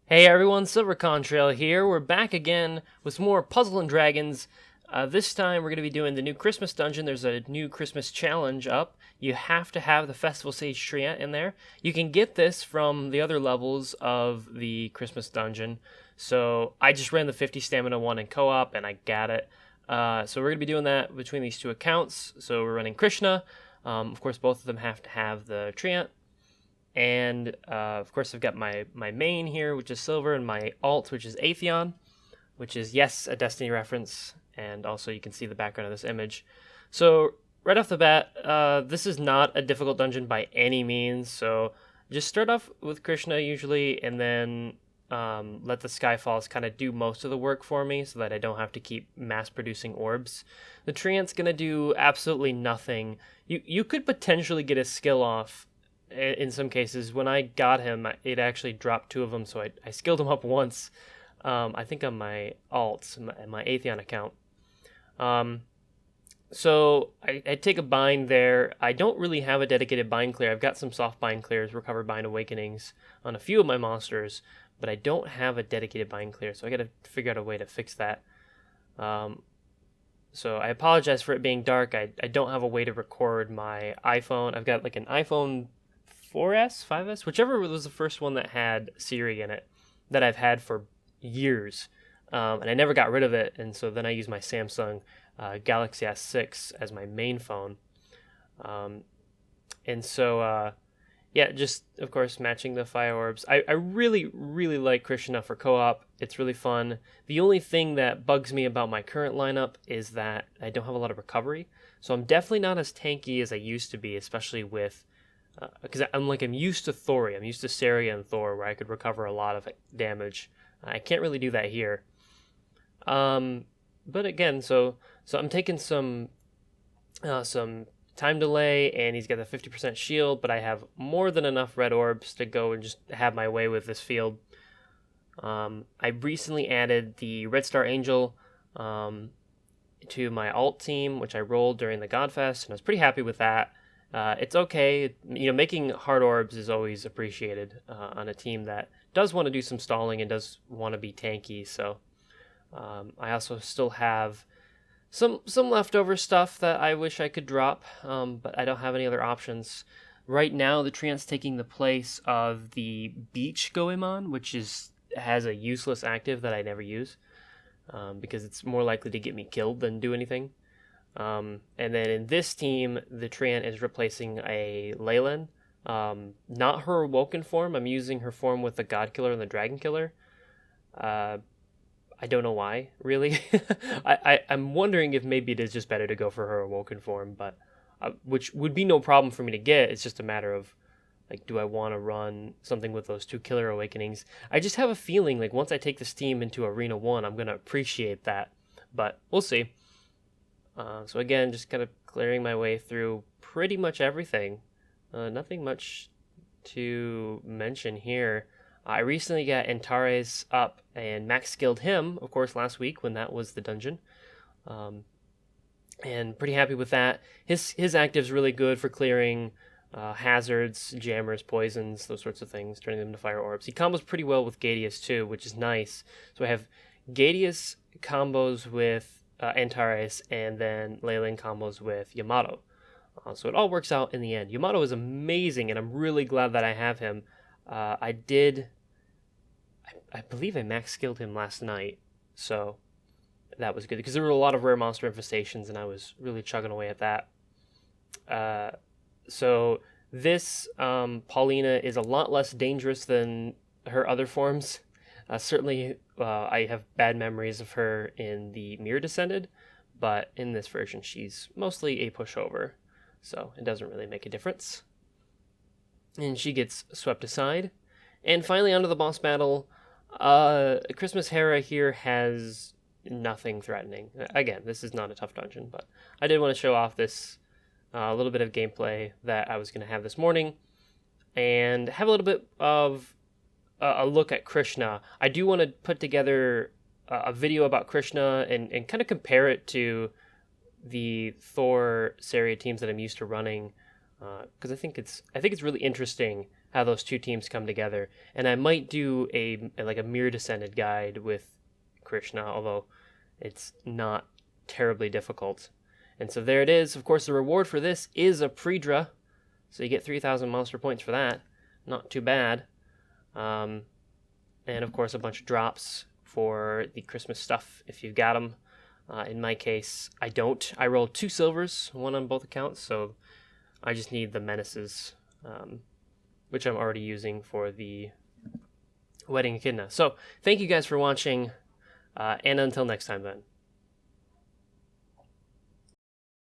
Hey everyone, Silver Contrail here. We're back again with some more Puzzle and Dragons. This time we're going to be doing the new Christmas dungeon. There's a new Christmas challenge up. You have to have the Festival Sage Treant in there. You can get this from the other levels of the Christmas dungeon. So I just ran the 50 stamina one in co-op and I got it. So we're going to be doing that between these two accounts. So we're running Krishna. Of course, both of them have to have the Treant. And of course, I've got my main here, which is silver, and my alt, which is Atheon, which is, yes, a Destiny reference. And also, you can see the background of this image. So, right off the bat, this is not a difficult dungeon by any means. So, just start off with Krishna usually, and then let the Skyfalls kind of do most of the work for me so that I don't have to keep mass producing orbs. The Treant's going to do absolutely nothing. You could potentially get a skill off in some cases. When I got him, it actually dropped two of them, so I skilled him up once. I think on my alt, my Atheon account. So I take a bind there. I don't really have a dedicated bind clear. I've got some soft bind clears, recover bind awakenings on a few of my monsters, but I don't have a dedicated bind clear, so I got to figure out a way to fix that. So I apologize for it being dark. I don't have a way to record my iPhone. I've got like an iPhone 4S, 5S, whichever was the first one that had Siri in it, that I've had for years, and I never got rid of it. And so then I use my Samsung Galaxy S6 as my main phone, and so yeah, just of course matching the fire orbs. I really like Krishna for co-op. It's really fun. The only thing that bugs me about my current lineup is that I don't have a lot of recovery, so I'm definitely not as tanky as I used to be, especially with because I'm used to Thori. I'm used to Saria and Thor, where I could recover a lot of damage. I can't really do that here. But again, so I'm taking some time delay, and he's got a 50% shield, but I have more than enough red orbs to go and just have my way with this field. I recently added the Red Star Angel to my alt team, which I rolled during the Godfest, and I was pretty happy with that. It's okay. Making hard orbs is always appreciated on a team that does want to do some stalling and does want to be tanky. So I also still have some leftover stuff that I wish I could drop, but I don't have any other options. Right now, the Treant's taking the place of the Beach Goemon, which has a useless active that I never use because it's more likely to get me killed than do anything. And then in this team, the Treant is replacing a Leyland. Not her Awoken form. I'm using her form with the God Killer and the Dragon Killer. I don't know why, really. I'm wondering if maybe it is just better to go for her Awoken form, but which would be no problem for me to get. It's just a matter of, like, do I want to run something with those two Killer Awakenings? I just have a feeling, like, once I take this team into Arena 1, I'm going to appreciate that. But we'll see. So again, just kind of clearing my way through pretty much everything. Nothing much to mention here. I recently got Antares up and max skilled him, of course, last week when that was the dungeon. And pretty happy with that. His active's really good for clearing hazards, jammers, poisons, those sorts of things, turning them into fire orbs. He combos pretty well with Gadius too, which is nice. So I have Gadius combos with Antares, and then Leyland combos with Yamato. So it all works out in the end. Yamato is amazing, and I'm really glad that I have him. I believe I max skilled him last night, so that was good, because there were a lot of rare monster infestations, and I was really chugging away at that. So this Paulina is a lot less dangerous than her other forms. Certainly, I have bad memories of her in the Mirror Descended, but in this version, she's mostly a pushover, so it doesn't really make a difference. And she gets swept aside. And finally, onto the boss battle. Christmas Hera here has nothing threatening. Again, this is not a tough dungeon, but I did want to show off this little bit of gameplay that I was going to have this morning, and have a little bit of a look at Krishna. I do want to put together a video about Krishna and kind of compare it to the Thor Saria teams that I'm used to running, because I think it's really interesting how those two teams come together. And I might do a mirror descended guide with Krishna, although it's not terribly difficult. And so there it is. Of course, the reward for this is a pre-draw, so you get 3,000 monster points for that. Not too bad. And of course, a bunch of drops for the Christmas stuff if you've got them. In my case, I don't. I rolled 2 silvers, one on both accounts, so I just need the menaces, which I'm already using for the Wedding Echidna. So thank you guys for watching, and until next time then.